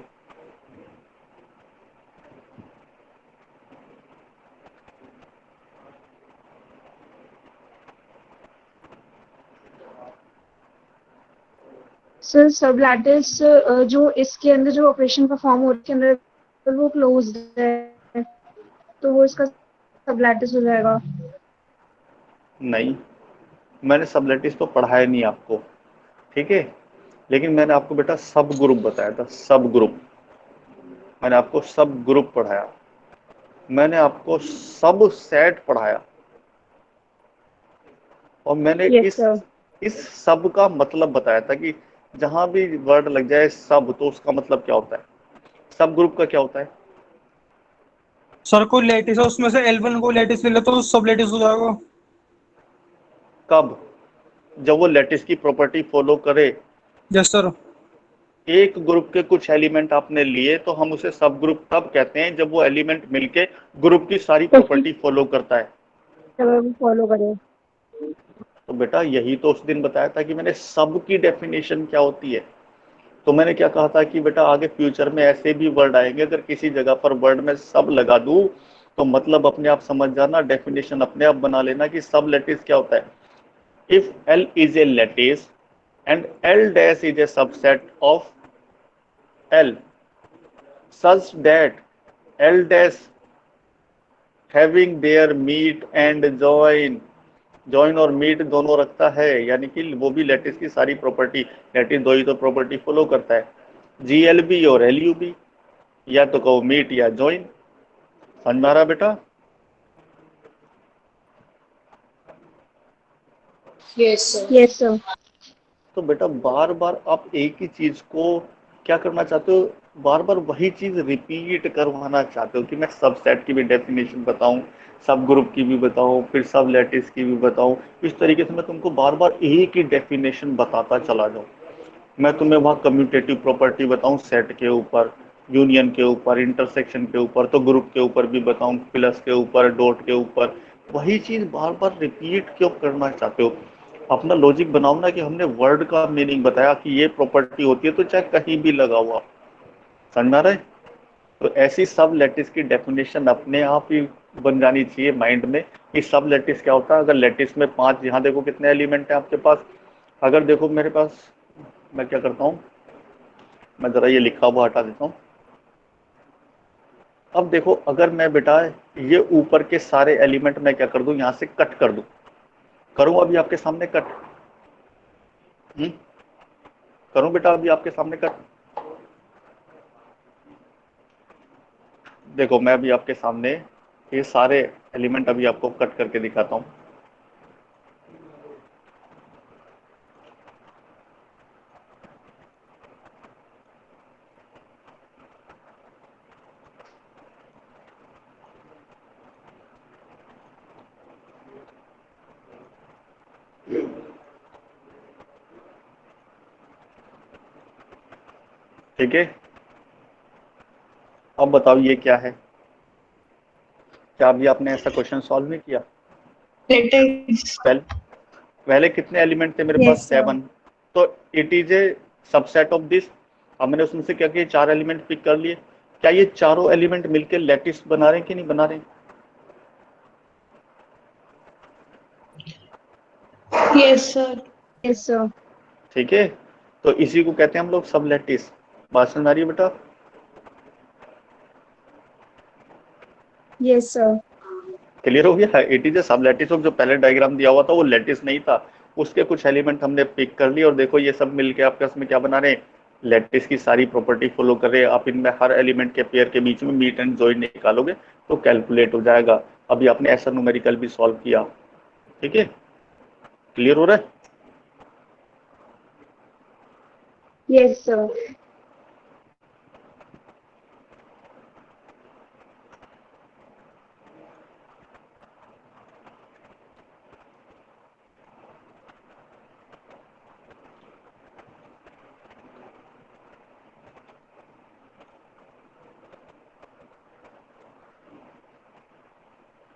सर सब लैटिस जो इसके अंदर जो ऑपरेशन परफॉर्म हो रहे के अंदर तो वो क्लोज्ड है, तो वो इसका सबलैटिस हो जाएगा। नहीं, मैंने सबलेटिस तो पढ़ाया नहीं आपको, ठीक है, लेकिन मैंने आपको बेटा सब ग्रुप बताया था, सब ग्रुप। मैंने आपको सब ग्रुप पढ़ाया, मैंने आपको सब सेट पढ़ाया, और मैंने यस इस सर। इस सब का मतलब बताया था कि जहां भी वर्ड लग जाए सब, तो उसका मतलब क्या होता है, सब ग्रुप का क्या होता है। सर कोई लेटिस है उसमें से L1 को लेटिस ले ले तो सब लेटिस हो जाएगा। कब? जब वो लेटिस की प्रॉपर्टी फॉलो करे। Yes sir. एक ग्रुप के कुछ एलिमेंट आपने लिए तो हम उसे सब ग्रुप तब कहते हैं जब वो एलिमेंट मिलके ग्रुप की सारी प्रॉपर्टी फॉलो करता है। फॉलो करें। तो बेटा यही तो उस दिन बताया था कि मैंने सब की डेफिनेशन क्या होती है। तो मैंने क्या कहा था कि बेटा आगे फ्यूचर में ऐसे भी वर्ड आएंगे, अगर किसी जगह पर वर्ड में सब लगा दूं तो मतलब अपने आप समझ जाना, डेफिनेशन अपने आप बना लेना कि सब लेटिस क्या होता है। If L is a lattice and L dash is a subset of L such that L dash having their meet and join और मीट दोनों रखता है, यानी कि वो भी लेटिस की सारी प्रॉपर्टी, लेटिस दो ही तो प्रॉपर्टी फॉलो करता है, GLB और LUB, या तो कहो मीट या ज्वाइन। समझ में आ रहा बेटा? Yes sir. Yes sir. तो बेटा बार बार आप एक ही चीज को क्या करना चाहते हो, बार बार वही चीज रिपीट करवाना चाहते हो कि मैं सब सेट की भी डेफिनेशन बताऊं, सब ग्रुप की भी बताऊं, फिर सब लेटिस की भी बताऊं। इस तरीके से मैं तुमको बार बार एक ही डेफिनेशन बताता चला जाऊं। मैं तुम्हें वहां कम्यूटेटिव प्रॉपर्टी बताऊं सेट के ऊपर, यूनियन के ऊपर, इंटरसेक्शन के ऊपर, तो ग्रुप के ऊपर भी बताऊं, प्लस के ऊपर, डॉट के ऊपर। वही चीज बार बार रिपीट क्यों करना चाहते हो? अपना लॉजिक बनाओ ना कि हमने वर्ड का मीनिंग बताया कि ये प्रॉपर्टी होती है, तो चाहे कहीं भी लगा हुआ। समझ में आ रहा है? तो ऐसी सब लेटिस की डेफिनेशन अपने आप ही बन जानी चाहिए माइंड में कि सब लेटिस क्या होता है। अगर लेटिस में 5, यहाँ देखो कितने एलिमेंट है आपके पास, अगर देखो मेरे पास, मैं क्या करता हूँ, मैं जरा ये लिखा हुआ हटा देता हूँ। अब देखो अगर मैं बेटा ये ऊपर के सारे एलिमेंट मैं क्या कर दूं, यहाँ से कट कर दूं, करूं अभी आपके सामने कट, करूं बेटा अभी आपके सामने कट? देखो मैं अभी आपके सामने ये सारे एलिमेंट अभी आपको कट करके दिखाता हूं। ठीक है, अब बताओ ये क्या है? क्या अभी आपने ऐसा क्वेश्चन सॉल्व नहीं किया? लेटिस। पहले पहले कितने एलिमेंट थे मेरे पास? Yes sir. 7। तो it is a subset of this. अब मैंने उसमें से क्या किया, 4 एलिमेंट पिक कर लिए। क्या ये चारों एलिमेंट मिलकर लेटिस बना रहे हैं कि नहीं बना रहे हैं? Yes sir. Yes sir. ठीक है, तो इसी को कहते हैं हम लोग सब लेटिस। बात समझ आ रही है बेटा? Yes sir. क्लियर हो गया? इट इज ए सब लेटिस। जो पहले डायग्राम दिया हुआ था वो लेटिस नहीं था, उसके कुछ एलिमेंट हमने पिक कर लिए, और देखो ये सब मिलके आपके इसमें क्या बना रहे हैं, लेटिस की सारी प्रॉपर्टी फॉलो कर रहे हैं। आप इनमें हर एलिमेंट के पेयर के बीच में मीट एंड जॉइन निकालोगे तो कैलकुलेट हो जाएगा। अभी आपने ऐसा न्यूमेरिकल भी सॉल्व किया। ठीक है, क्लियर हो रहा है? Yes sir.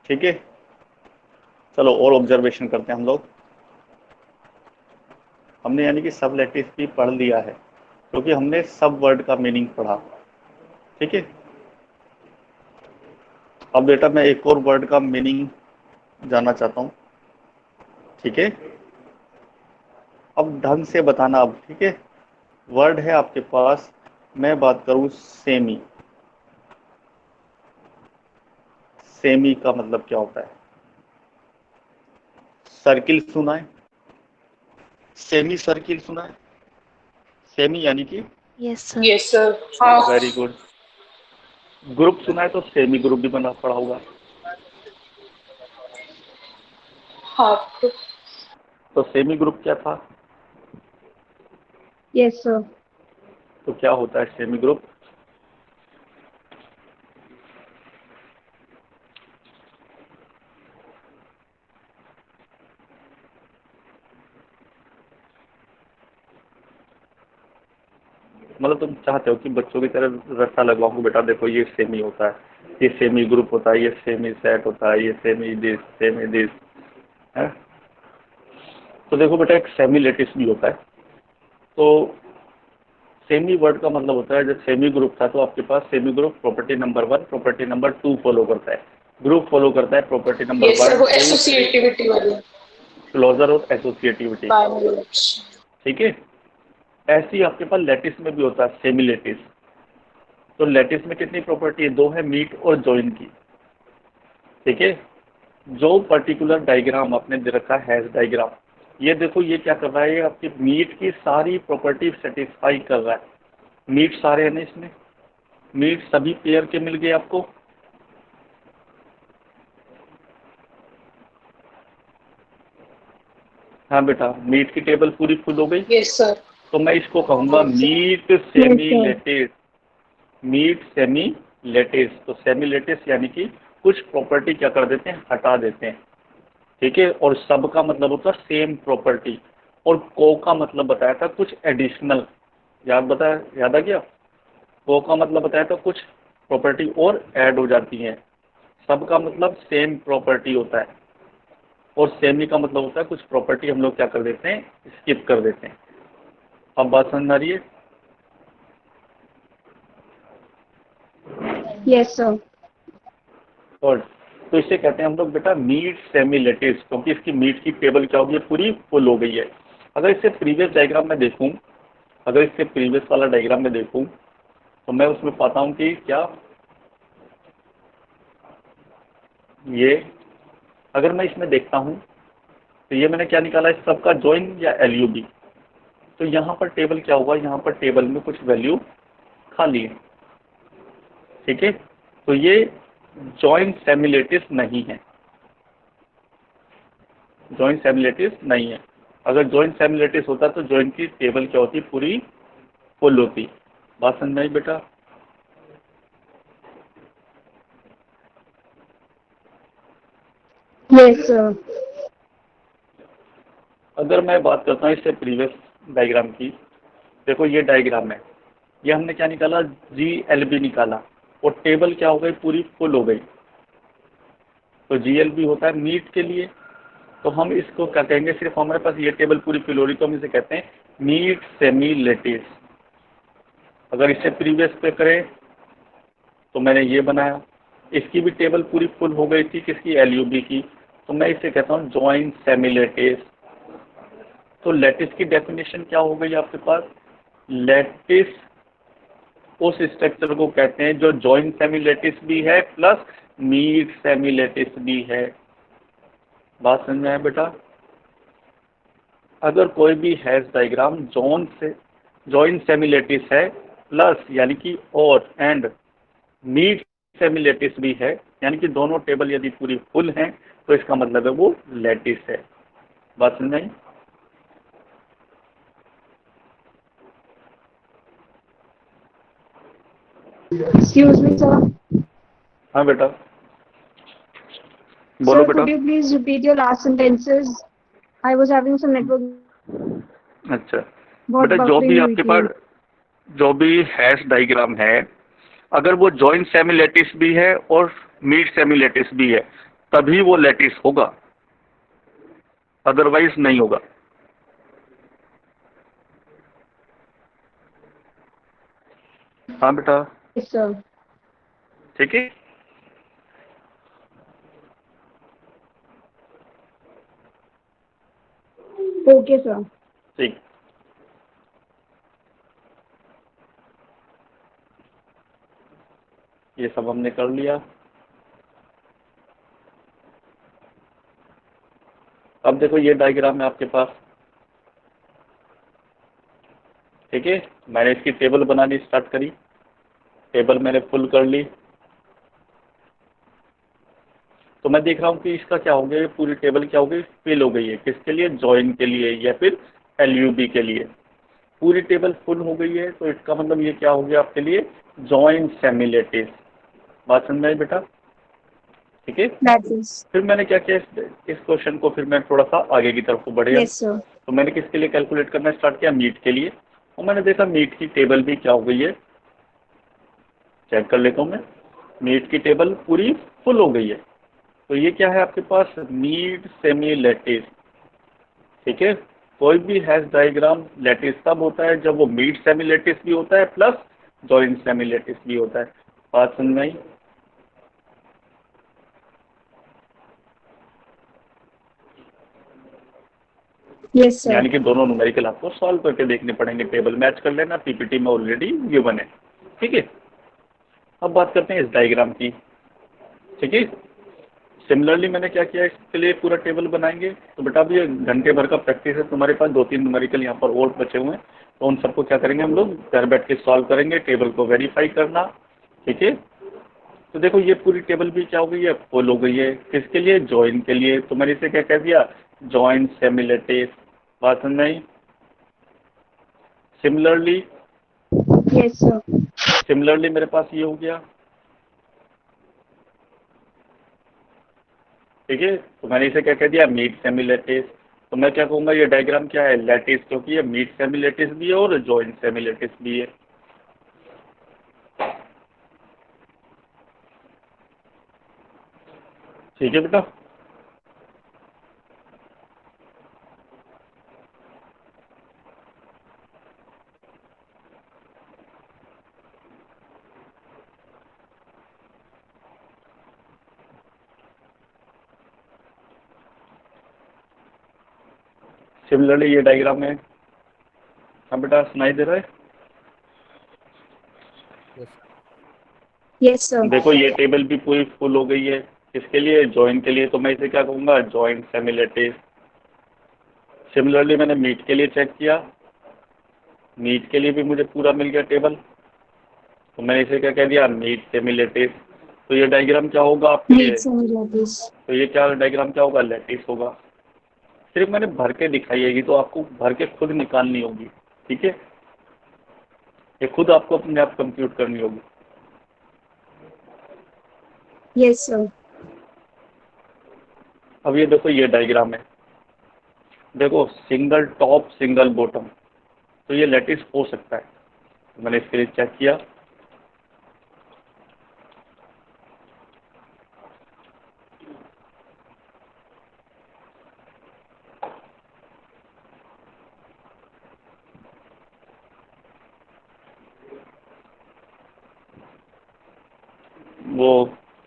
ठीक है, चलो और ऑब्जर्वेशन करते हैं हम लोग। हमने यानी कि सब लेटिस भी पढ़ लिया है क्योंकि हमने सब वर्ड का मीनिंग पढ़ा। ठीक है, अब बेटा मैं एक और वर्ड का मीनिंग जानना चाहता हूँ। ठीक है, अब ढंग से बताना अब। ठीक है, वर्ड है आपके पास, मैं बात करूं सेमी। सेमी का मतलब क्या होता है? सर्किल सुना है? सेमी सर्किल सुना है? सेमी यानी कि yes sir. Half. Very good. Group सुना है तो सेमी ग्रुप भी बना पड़ा होगा। हाफ। तो सेमी ग्रुप क्या था? Yes, sir. तो क्या होता है सेमी ग्रुप? मतलब तुम चाहते हो कि बच्चों की तरह रट्टा लगवाऊं, बेटा देखो ये सेमी होता है, ये सेमी ग्रुप होता है, ये सेमी सेट होता है, ये सेमी दिस है। तो देखो बेटा एक सेमी लेटिस भी होता है। तो सेमी वर्ड का मतलब होता है, जब सेमी ग्रुप था तो आपके पास semi group property number 1 property number 2 follow करता है, ग्रुप फॉलो करता है प्रॉपर्टी नंबर यस सर, 1 वो 2 3 एसोसिएटिविटी वाली क्लोजर और एसोसिएटिविटी। बाइनरी। ठीक है, ऐसे ही आपके पास लेटिस में भी होता है सेमी लेटिस। तो लेटिस में कितनी प्रॉपर्टी है? 2 है, मीट और जॉइन की। ठीक है, जो पर्टिकुलर डायग्राम आपने दे रखा है हैश डायग्राम, ये देखो ये क्या कर रहा है, ये आपकी मीट की सारी प्रॉपर्टी सेटिस्फाई कर रहा है। मीट सारे है ना इसमें, मीट सभी पेयर के मिल गए आपको। हाँ बेटा, मीट की टेबल पूरी फुल हो गई। Yes sir. तो मैं इसको कहूंगा meet Yes, semi sir. Lattice. Meet semi lattice, तो सेमी लेटिस यानी कि कुछ प्रॉपर्टी क्या कर देते हैं, हटा देते हैं। ठीक है, और सब का मतलब होता है सेम प्रॉपर्टी, और को का मतलब बताया था कुछ एडिशनल। याद आ गया? को का मतलब बताया था कुछ प्रॉपर्टी और ऐड हो जाती हैं। सब का मतलब सेम प्रॉपर्टी होता है, और सेमी का मतलब होता है कुछ प्रॉपर्टी हम लोग क्या कर देते हैं, स्किप कर देते हैं। अब बात समझ आ रही है? Yes, sir. और तो इसे कहते हैं हम लोग बेटा मीट सेमी लेटिस, क्योंकि इसकी मीट की टेबल क्या होगी, पूरी फुल हो गई है। अगर इससे प्रीवियस डायग्राम में देखूं, अगर इससे प्रीवियस वाला डायग्राम में देखूं, तो मैं उसमें पाता हूं कि क्या ये, अगर मैं इसमें देखता हूं तो ये मैंने क्या निकाला, इस सबका जॉइन या एलयूबी। तो यहाँ पर टेबल क्या होगा, यहाँ पर टेबल में कुछ वैल्यू खाली है। ठीक है, तो ये जॉइंट सेमिलेटिस नहीं है, जॉइंट सेमिलेटिस नहीं है। अगर जॉइंट सेमिलेटिस होता तो जॉइंट की टेबल क्या होती, पूरी फुल होती। बात समझ में आई बेटा? Yes, sir. अगर मैं बात करता हूँ इससे प्रीवियस डायग्राम की, देखो ये डायग्राम है, ये हमने क्या निकाला, GLB निकाला, और टेबल क्या हो गई, पूरी फुल हो गई। तो GLB होता है मीट के लिए। तो हम इसको क्या कहेंगे, सिर्फ हमारे पास ये टेबल पूरी फिल हो रही तो हम इसे कहते हैं मीट सेमी लेटिस। अगर इससे प्रीवियस पे करें तो मैंने ये बनाया, इसकी भी टेबल पूरी फुल हो गई थी, किसकी, एलयूबी की। तो मैं इसे कहता हूँ जॉइंट सेमी लेटिस। तो लेटिस की डेफिनेशन क्या हो गई आपके पास, लेटिस उस स्ट्रक्चर को कहते हैं जो जॉइंट सेमी लेटिस भी है प्लस मीट सेमी लेटिस भी है। बात समझ में आया बेटा? अगर कोई भी हैश डायग्राम जॉइंट सेमिलेटिस है प्लस यानी कि और एंड मीट सेमिलेटिस भी है, यानी कि दोनों टेबल यदि पूरी फुल हैं, तो इसका मतलब है वो लेटिस है। बात समझ आई? Excuse me, sir. हाँ बेटा, बोलो Sir, बेटा। could you please repeat your last sentences? I was having some network. अच्छा बहुत बेटा, जो buffering भी हुई आपके थी. पास जो भी हैश डायग्राम है, अगर वो जॉइंट सेमिलेटिस भी है और मीट सेमिलेटिस भी है, तभी वो लेटिस होगा, अदरवाइज नहीं होगा। हाँ बेटा, Yes, sir. ठीक है। Okay, sir. ठीक, ये सब हमने कर लिया। अब देखो ये डायग्राम है आपके पास, ठीक है। मैंने इसकी टेबल बनानी स्टार्ट करी, टेबल मैंने फुल कर ली। तो मैं देख रहा हूँ कि इसका क्या हो गया, ये पूरी टेबल क्या हो गई, फिल हो गई है। किसके लिए, जॉइन के लिए या फिर एलयूबी के लिए। पूरी टेबल फुल हो गई है, तो इसका मतलब ये क्या हो गया आपके लिए, जॉइन सेमी-लैटिस। बात समझ में आई बेटा, ठीक है। That is. फिर मैंने क्या किया, इस क्वेश्चन को फिर मैं थोड़ा सा आगे की तरफ को बढ़े हम। Yes, sir. तो मैंने किसके लिए कैलकुलेट करना स्टार्ट किया, मीट के लिए। और मैंने देखा मीट की टेबल भी क्या हो गई है, चेक कर लेता हूँ मैं। मीट की टेबल पूरी फुल हो गई है। तो ये क्या है आपके पास, मीट सेमी-लैटिस, ठीक है। कोई भी हैश डायग्राम लैटिस तब होता है जब वो मीट सेमी-लैटिस भी होता है प्लस जॉइन सेमी-लैटिस भी होता है। बात समझ में आई। Yes, sir. यानी कि दोनों न्यूमेरिकल आपको सॉल्व करके देखने पड़ेंगे। टेबल मैच कर लेना, पीपीटी में ऑलरेडी गिवन है, ठीक है। अब बात करते हैं इस डायग्राम की, ठीक है। सिमिलरली मैंने क्या किया, इसके लिए पूरा टेबल बनाएंगे। तो बेटा अभी ये घंटे भर का प्रैक्टिस है, तुम्हारे पास 2-3 न्यूमेरिकल यहाँ पर और बचे हुए हैं। तो उन सबको क्या करेंगे हम लोग, घर बैठ के सॉल्व करेंगे, टेबल को वेरीफाई करना, ठीक है। तो देखो ये पूरी टेबल भी क्या हो गई है, फुल हो गई है। किसके लिए, जॉइन के लिए। तो मैंने इसे क्या कह दिया, जॉइन सेमी-लैटिस। बात समझ में आई। Similarly Yes, sir. सिमिलरली मेरे पास ये हो गया, ठीक है। तो मैंने इसे क्या कह दिया, मीट सेमी-लैटिस। तो मैं क्या कहूँगा, ये डायग्राम क्या है, लैटिस, क्योंकि ये मीट सेमी-लैटिस भी है और जॉइन सेमी-लैटिस भी है। ठीक है बेटा। सिमिलरली ये डायग्राम है, हाँ बेटा सुनाई दे रहा है। Yes, sir. देखो ये टेबल भी पूरी फुल हो गई है। किसके लिए, जॉइन के लिए। तो मैं इसे क्या कहूँगा, जॉइन सेमी-लैटिस। सिमिलरली मैंने मीट के लिए चेक किया, मीट के लिए भी मुझे पूरा मिल गया टेबल। तो मैंने इसे क्या कह दिया, मीट सेमी-लैटिस। तो ये डायग्राम क्या होगा आपके लिए, Meet semi-latiss. तो ये क्या डायग्राम क्या होगा, लैटिस होगा। सिर्फ मैंने भर के दिखाई है, तो आपको भर के खुद निकालनी होगी, ठीक है। ये खुद आपको अपने आप कंप्यूट करनी होगी। Yes, sir. अब ये देखो ये डायग्राम है, देखो सिंगल टॉप सिंगल बॉटम, तो ये लैटिस हो सकता है। मैंने इसके लिए चेक किया, वो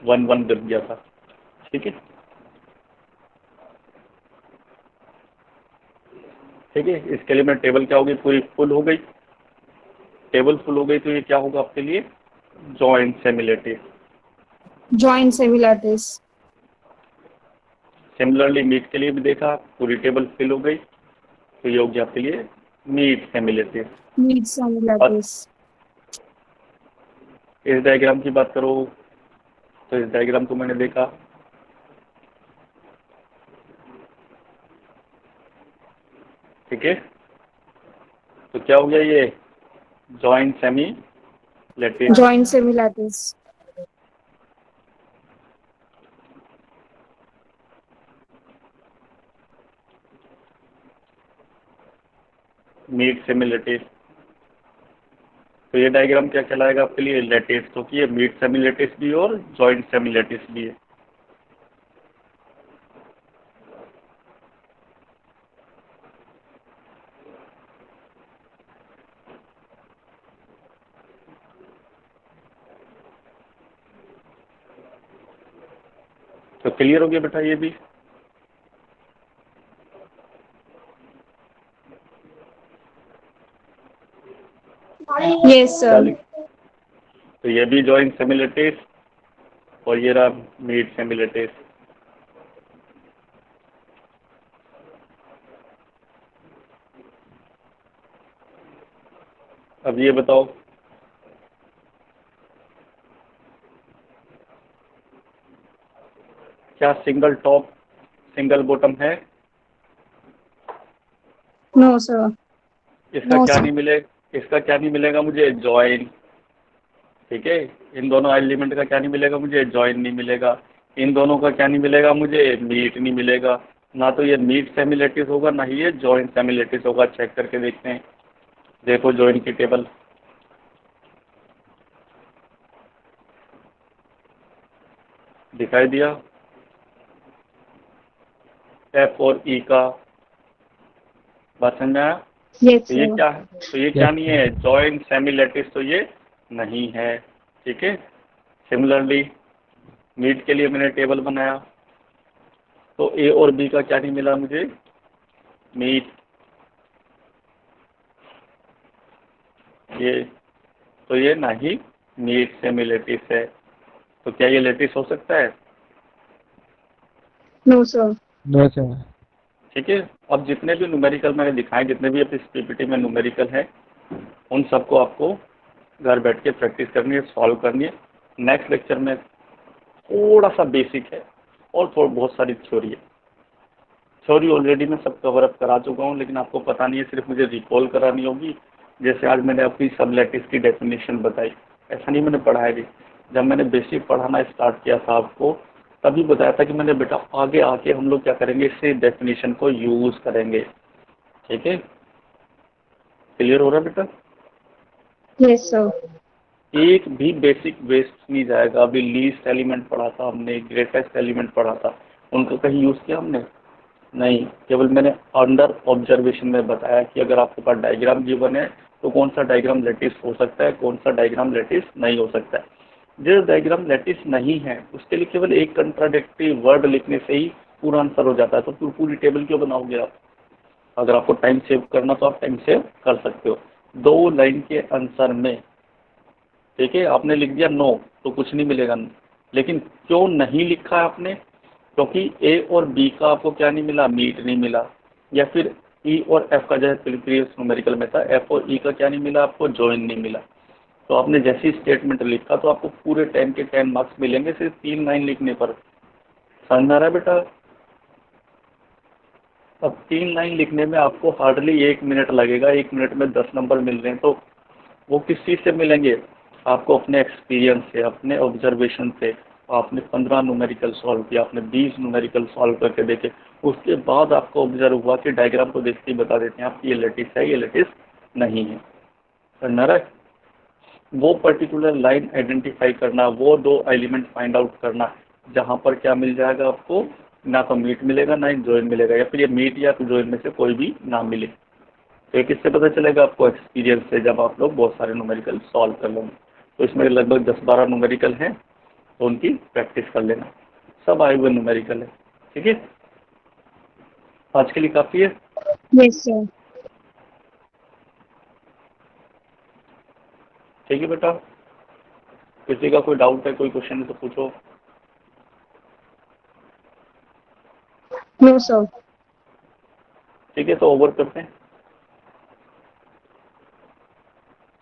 1-1 गिर गया था, ठीक है। ठीक है, इसके लिए मैं टेबल क्या होगी, पूरी फुल हो गई। टेबल फुल हो गई तो ये क्या होगा आपके लिए, join semilattice. Joint semi-lattice. Similarly meet के लिए भी देखा, पूरी टेबल फिल हो गई, तो ये हो गया आपके लिए मीट सेमी-लैटिस। Meet और semi-lattice. इस डायग्राम की बात करो, तो इस डायग्राम को मैंने देखा, ठीक है। तो क्या हो गया, ये join semilattice. Joint semi-lattice. Meet semilattice. तो ये डायग्राम क्या कहलाएगा आपके लिए, लैटिस, क्योंकि ये मीट सेमी-लैटिस भी है और जॉइंट सेमी-लैटिस भी है। तो क्लियर हो गया बेटा ये भी। Yes, sir. चलिए, तो ये भी जॉइंट सेमी-लैटिस और ये रहा मीट सेमी-लैटिस। अब ये बताओ, क्या सिंगल टॉप सिंगल बॉटम है? No sir. इसका No, क्या sir. नहीं मिलेगा, इसका क्या नहीं मिलेगा मुझे? जॉइन। ठीक है, इन दोनों एलिमेंट का क्या नहीं मिलेगा मुझे? जॉइन नहीं मिलेगा। इन दोनों का क्या नहीं मिलेगा मुझे? मीट नहीं मिलेगा। ना तो ये मीट सेमी लैटिस होगा, ना ही ये जॉइन सेमी लैटिस होगा। चेक करके देखते हैं। देखो जॉइन की टेबल, दिखाई दिया? एफ और ई का बात समझ में आया? Yes, तो ये sir. क्या है? तो ये क्या नहीं है? जॉइन सेमी लैटिस तो ये नहीं है। ठीक है, सिमिलरली मीट के लिए मैंने टेबल बनाया, तो ए और बी का क्या नहीं मिला मुझे? मीट। ये तो ये नहीं मीट सेमी लैटिस है। तो क्या ये लैटिस हो सकता है? No, sir. No sir. ठीक है, अब जितने भी न्यूमेरिकल मैंने दिखाए, जितने भी इस पीपीटी में न्यूमेरिकल है, उन सबको आपको घर बैठ के प्रैक्टिस करनी है, सॉल्व करनी है। नेक्स्ट लेक्चर में थोड़ा सा बेसिक है और बहुत सारी थ्योरी है। थ्योरी ऑलरेडी मैं सब कवर अप करा चुका हूँ, लेकिन आपको पता नहीं है, सिर्फ मुझे रिकॉल करानी होगी। जैसे आज मैंने अपनी सब लैटिस की डेफिनेशन बताई, ऐसा नहीं मैंने पढ़ाया भी। जब मैंने बेसिक पढ़ाना स्टार्ट किया था आपको, तभी बताया था कि मैंने बेटा आगे आके हम लोग क्या करेंगे, इससे डेफिनेशन को यूज़ करेंगे। ठीक है, क्लियर हो रहा है बेटा? Yes, sir. एक भी बेसिक वेस्ट नहीं जाएगा। अभी लीस्ट एलिमेंट पढ़ा था हमने, ग्रेटेस्ट एलिमेंट पढ़ा था, उनको कहीं यूज़ किया हमने? नहीं, केवल मैंने अंडर ऑब्जर्वेशन में बताया कि अगर आपके पास डायग्राम गिवन है तो कौन सा डायग्राम लेटिस हो सकता है, कौन सा डायग्राम लेटिस नहीं हो सकता है। जो डायग्राम लेटिस नहीं है उसके लिए केवल एक कंट्राडिक्टरी वर्ड लिखने से ही पूरा आंसर हो जाता है। तो फिर पूरी टेबल क्यों बनाओगे आप? अगर आपको टाइम सेव करना तो आप टाइम सेव कर सकते हो। 2 लाइन के आंसर में, ठीक है, आपने लिख दिया नो तो कुछ नहीं मिलेगा। लेकिन क्यों नहीं लिखा है आपने? क्योंकि ए और बी का आपको क्या नहीं मिला? मीट नहीं मिला। या फिर ई और एफ का, जैसे प्रीवियस न्यूमेरिकल में था, एफ और ई का क्या नहीं मिला आपको? जॉइन नहीं मिला। तो आपने जैसी स्टेटमेंट लिखा तो आपको पूरे 10 के 10 मार्क्स मिलेंगे सिर्फ 3 लाइन लिखने पर। समझ में आ रहा है बेटा? अब 3 लाइन लिखने में आपको हार्डली 1 मिनट लगेगा। 1 मिनट में 10 नंबर मिल रहे हैं, तो वो किस चीज़ से मिलेंगे? आपको अपने एक्सपीरियंस से, अपने ऑब्जर्वेशन से। आपने 15 न्यूमेरिकल सॉल्व किया, आपने 20 न्यूमेरिकल सॉल्व करके देखे, उसके बाद आपको ऑब्जर्व हुआ कि डायग्राम को देखते ही बता देते हैं आप ये लेटिस है, ये लेटिस नहीं है। करना रहा है वो पर्टिकुलर लाइन आइडेंटिफाई करना, वो 2 एलिमेंट फाइंड आउट करना, जहाँ पर क्या मिल जाएगा आपको? ना तो मीट मिलेगा, ना ही जॉइन मिलेगा, या फिर ये मीट या जॉइन में से कोई भी ना मिले। तो ये किससे पता चलेगा आपको? एक्सपीरियंस से, जब आप लोग बहुत सारे न्यूमेरिकल सॉल्व कर लेंगे। तो इसमें लगभग 10-12 न्यूमेरिकल हैं, तो उनकी प्रैक्टिस कर लेना। सब आए हुए न्यूमेरिकल है। ठीक है, आज के लिए काफ़ी है। Yes, sir. ठीक है बेटा, किसी का कोई डाउट है, कोई क्वेश्चन है तो पूछो। No, sir. ठीक है, तो ओवर करते हैं।